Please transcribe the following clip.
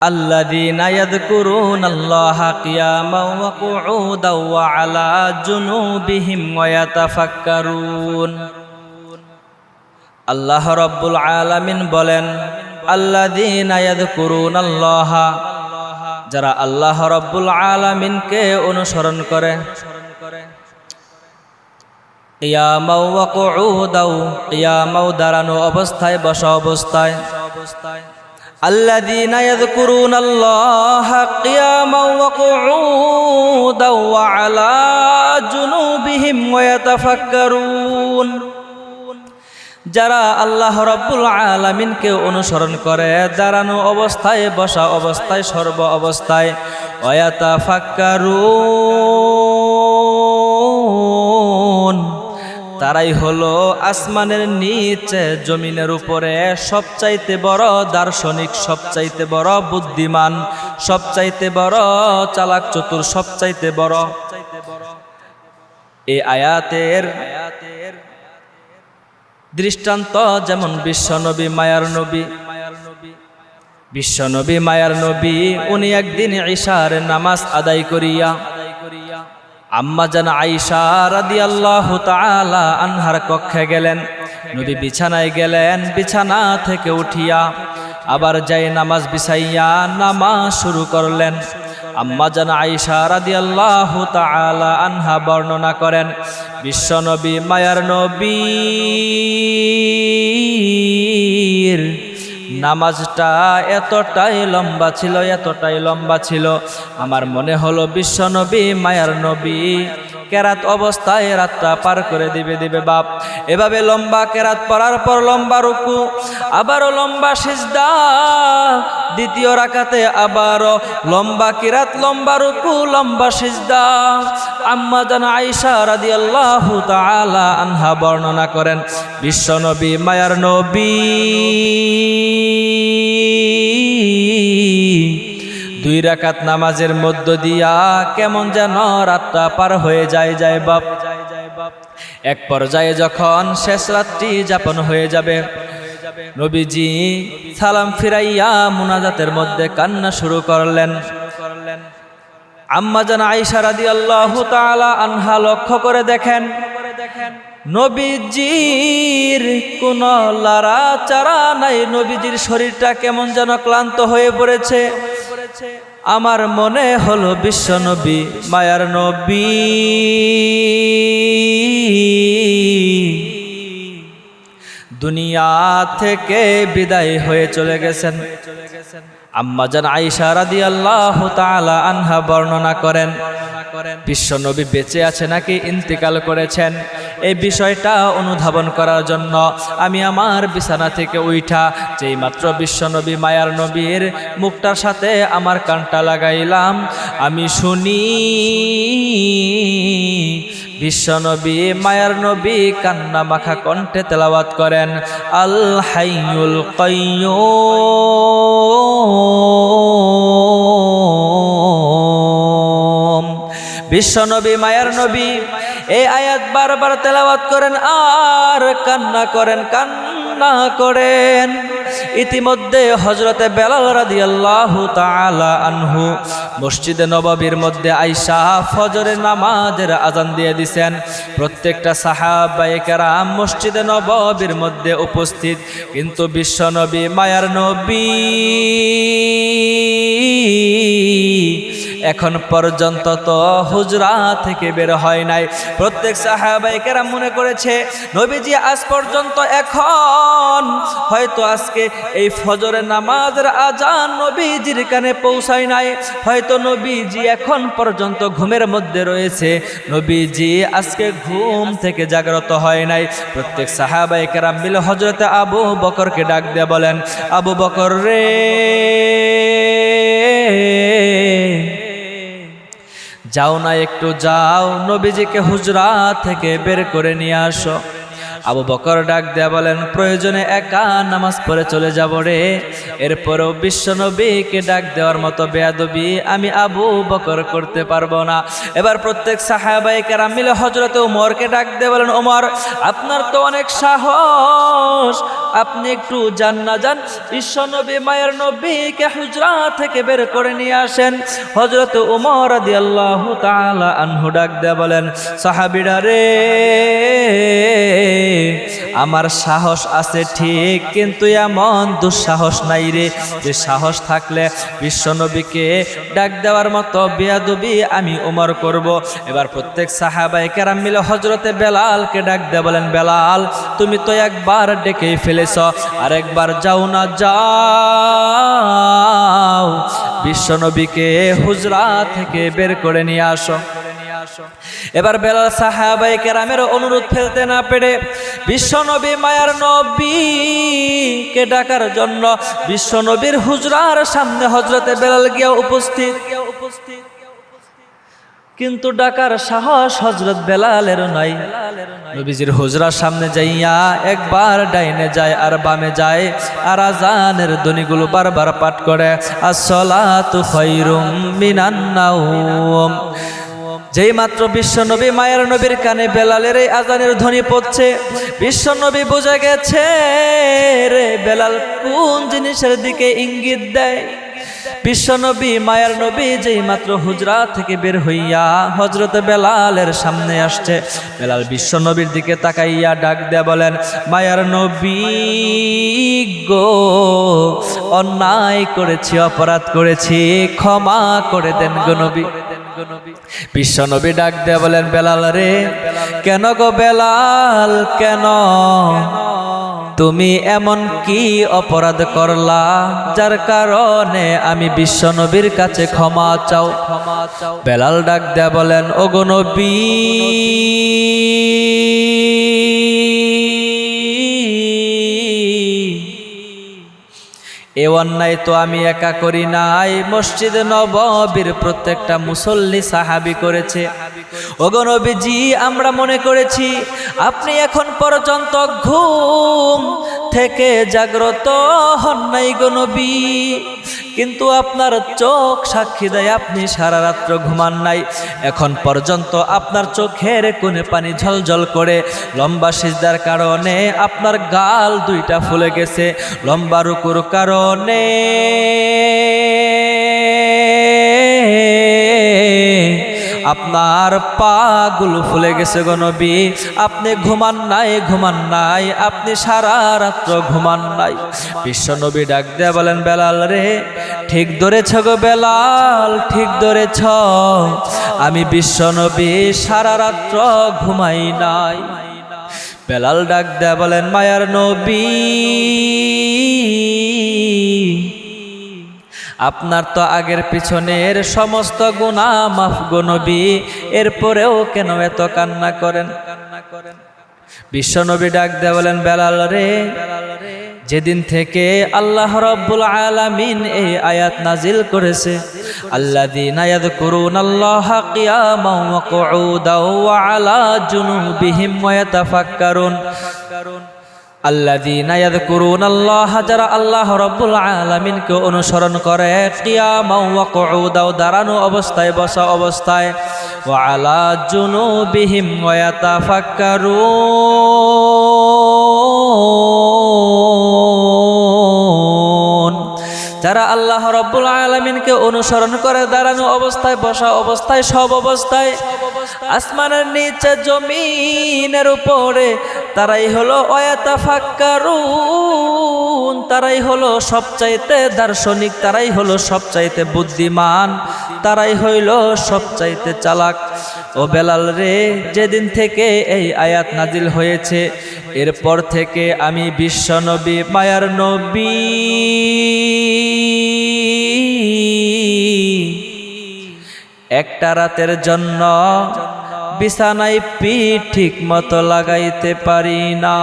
الذين يذكرون الله قياما وقعودا وعلى جنوبهم ويتفكرون আল্লাহ রাব্বুল আলামিন বলেন আল্লাযীনা ইয়াযকুরুনাল্লাহ, যারা আল্লাহ রাব্বুল আলামিনকে অনুসরণ করে, কিয়ামাও ওয়া কুউদাও, কিয়ামাও দাঁড়ানো অবস্থায়, বসা অবস্থায়। الذين يذكرون الله قياما وقعودا وعلى جنوبهم ويتفكرون, যারা আল্লাহ রাব্বুল আলামিনকে অনুসরণ করে দাঁড়ানো অবস্থায়, বসা অবস্থায়, সর্ব অবস্থায়। ওয়ায়াতাফাক্কারুন, তারাই হলো আসমানের নিচে জমিনের উপরে সবচাইতে বড় দার্শনিক, সবচাইতে বড় বুদ্ধিমান, সবচাইতে বড় চালাক চতুর, সবচাইতে বড়। এই আয়াতের দৃষ্টান্ত যেমন বিশ্বনবী, মায়ার নবী। বিশ্বনবী মায়ার নবী উনি একদিন ইশার নামাজ আদায় করিয়া আম্মা জান আয়েশা রাদিয়াল্লাহু তাআলা আনহার কক্ষে গেলেন। নবী বিছানায় গেলেন, বিছানা থেকে উঠিয়া আবার যাই নামাজ বিছাইয়া নামাজ শুরু করলেন। আম্মা জান আয়েশা রাদিয়াল্লাহু তাআলা আনহা বর্ণনা করেন, বিশ্বনবী মায়ার নবীর নামাজটা এতটাই লম্বা ছিল, এতটাই লম্বা ছিল, আমার মনে হলো বিশ্বনবী মায়ার নবী কেরাত অবস্থায় রাতটা পার করে দিবে বাপ। এভাবে লম্বা কেরাত পড়ার পর লম্বা রুকু, আবারও লম্বা সিজদা, দ্বিতীয় রাকাতে আবারও লম্বা কিরাত, লম্বা রুকু, লম্বা সিজদা। আম্মা জান আয়েশা রাদিয়াল্লাহু তাআলা আনহা বর্ণনা করেন, বিশ্বনবী মায়ার নবী দুই রাকাত নামাজের মধ্য দিয়া কেমন যেন রাতটা পার হয়ে যায় বাপ। এক পর্যায়ে যখন শেষ রাতটি যাপন হয়ে যাবে, নবীজি সালাম ফিরাইয়া মুনাজাতের মধ্যে কান্না শুরু করলেন। আম্মা জান আয়েশা রাদিয়াল্লাহু তাআলা আনহা লক্ষ্য করে দেখেন, নবীজির কোন লড়াচড়া নাই, নবীজির শরীরটা কেমন যেন ক্লান্ত হয়ে পড়েছে। আমার মনে হলো বিশ্বনবী মায়ার নবী দুনিয়া থেকে বিদায় হয়ে চলে গেছেন। আম্মা জান আয়েশা রাদিয়াল্লাহু তাআলা আনহা বর্ণনা করেন, বিশ্বনবী বেঁচে আছে নাকি ইন্তিকাল করেছেন, এই বিষয়টা অনুধাবন করার জন্য আমি আমার বিছানা থেকে উঠা যেই মাত্র বিশ্বনবী মায়ার নবীর মুখটার সাথে আমার কানটা লাগাইলাম, আমি শুনি বিশ্বনবী মায়ার নবী কান্না মাখা কণ্ঠে তেলাওয়াত করেন, আল হাইয়ুল কাইয়্যুম। বিশ্বনবী মায়ার নবী এই আয়াত বারবার তেলাওয়াত করেন আর কান্না করেন। ইতিমধ্যে হযরতে বেলাল রাদিয়াল্লাহু তাআলা আনহু মসজিদে নববীর মধ্যে আয়েশা ফজরের নামাজের আযান দিয়ে দিয়েছেন। প্রত্যেকটা সাহাবায়ে কেরাম মসজিদে নববীর মধ্যে উপস্থিত, কিন্তু বিশ্বনবী মায়ার নবী এখন পর্যন্ত তো হুজরা থেকে বের হয় নাই। প্রত্যেক সাহাবায়ে কেরাম মনে করেছে নবীজি আজ পর্যন্ত, এখন হয়তো আজকে এই ফজরের নামাজের আজান নবীজির কানে পৌঁছায় নাই, হয়তো নবীজি এখন পর্যন্ত ঘুমের মধ্যে রয়েছে, নবীজি আজকে ঘুম থেকে জাগ্রত হয় নাই। প্রত্যেক সাহাবায়ে কেরাম মিলে হযরতে আবু বকরকে ডাক দিয়ে বলেন, আবু বকর রে, যাও না, একটু যাও, নবীজিকে হুজরা থেকে বের করে নিয়ে আসো। আবু বকর ডাক দেয়া বলেন, প্রয়োজনে একা নামাজ পড়ে চলে যাব রে। এরপরেও বিশ্বনবীকে ডাক দেওয়ার মতো বেয়াদবি আমি আবু বকর করতে পারবো না। এবার প্রত্যেক সাহাবায়ে কেরাম মিলে হযরতে ওমরকে ডাক দিয়ে বলেন, ওমর, আপনার তো অনেক সাহস, আপনি একটু যান না যান, বিশ্বনবী মায়ের নবীকে হুজরা থেকে বের করে নিয়ে আসেন। হযরত ওমর রাদিয়াল্লাহু তাআলা আনহু ডাক দিয়ে বলেন, সাহাবীরা রে, আমার সাহস আছে ঠিক, কিন্তু এমন দুঃসাহস নাই রে যে সাহস থাকলে বিশ্বনবীকে ডাক দেওয়ার মতো বেয়াদবি আমি ওমর করব। এবার প্রত্যেক সাহাবায়ে কেরাম মিলে হযরতে বেলালকে ডাক দিয়ে বলেন, বেলাল তুমি তো একবার ডেকেই ফেলেছ, আর একবার যাও না, যাও বিশ্বনবীকে হুজরা থেকে বের করে নিয়ে আসো। এবার বেলাল সাহাবায়ে কেরামের অনুরোধ ফেলতে না পেরে বিশ্বনবী মায়ার নবীকে ডাকার জন্য বিশ্বনবীর হুজরার সামনে হযরতে বেলাল গিয়া উপস্থিত। কিন্তু ডাকার সাহস হযরত বেলালের নাই। নবীজির হুজরার সামনে যাইয়া একবার ডাইনে যায় আর বামে যায়, আর আজানের ধ্বনিগুলো বারবার পাঠ করে, আসসালাতু খায়রুম মিনান নাওম। যেই মাত্র বিশ্বনবী মায়ের নবীর কানে বেলালের এই আজানের ধ্বনি পড়ছে, বিশ্বনবী বুঝে গেছে রে বেলাল কোন জিনিসের দিকে ইঙ্গিত দেয়। বিশ্বনবী মায়ের নবী যেই মাত্র হুজরা থেকে বের হইয়া হযরত বেলালের সামনে আসছে, বেলাল বিশ্বনবীর দিকে তাকাইয়া ডাক দেয়া বলেন, মায়ের নবী গো, অন্যায় করেছি, অপরাধ করেছি, ক্ষমা করে দেন গো নবী। বিশ্বনবী ডাক দেয়া বলেন, বেলাল রে, কেন গো বেলাল, কেন তুমি এমন কি অপরাধ করলা যার কারণে আমি বিশ্বনবীর কাছে ক্ষমা চাও? বেলাল ডাক দেয়া বলেন, ওগো নবী, এ অন্যায় তো আমি একা করি নাই, মসজিদে নববীর প্রত্যেকটা মুসল্লি সাহাবী করেছে। ওগো নবীজি, আমরা মনে করেছি আপনি এখন পর্যন্ত ঘুম থেকে জাগ্রত হন নাই গো নবী, কিন্তু আপনার চোখ সাক্ষী দেয় আপনি সারা রাত্র ঘুমান নাই। এখন পর্যন্ত আপনার চোখের কোণে পানি ঝলঝল করে, লম্বা সিজদার কারণে আপনার গাল দুইটা ফুলে গেছে, লম্বা রুকুর কারণে আপনার পা গুলো ফুলে গেছে গো নবী। আপনি ঘুমান নাই, ঘুমান নাই, আপনি সারা রাত্র ঘুমান নাই। বিশ্বনবী ডাক দেয়া বলেন, বেলাল রে, ঠিক ধরেছ গো বেলাল, ঠিক ধরেছ, আমি বিশ্বনবী সারা রাত্র ঘুমাই নাই। বেলাল ডাক দেয়া বলেন, মায়ার নবী, আপনার তো আগের পিছনের সমস্ত গুনাহ মাফ গো নবী, এরপরেও কেন এত কান্না করেন? বিশ্বনবী ডাক দেয়া বলেন, বেলাল রে, যেদিন থেকে আল্লাহ রাব্বুল আলামিন এই আয়াত নাজিল করেছে, আল্লাযীনা ইয়াযকুরুনাল্লাহা কিয়ামান ওয়া কুউদান ওয়া আলা জুনুবিহিম ওয়া ইয়াতাফাক্কারুন, আল্লাযীনা ইয়াযকুরুনাল্লাহা, যারা আল্লাহ রাব্বুল আলামিনকে অনুসরণ করে, কিয়ামান ওয়া কুউদান, দাঁড়ানো অবস্থায়, বসা অবস্থায়, ওয়া আলা জুনুবিহিম ওয়া ইয়াতাফাক্কারুন, যারা আল্লাহ রাব্বুল আলামিনকে অনুসরণ করে দাঁড়ানো অবস্থায়, বসা অবস্থায়, সব অবস্থায়, আসমানের নিচে জমিনের উপরে, তারাই হলো ওয়াতাফাক্কারুন, তারাই হলো সবচাইতে দার্শনিক, তারাই হলো সবচাইতে বুদ্ধিমান, তারাই হইল সবচাইতে চালাক। ও বেলাল রে, যেদিন থেকে এই আয়াত নাজিল হয়েছে, এরপর থেকে আমি বিশ্বনবী মায়ার নবী একটা রাতের জন্য বিছানায় পিঠ ঠিক মতো লাগাইতে পারি না।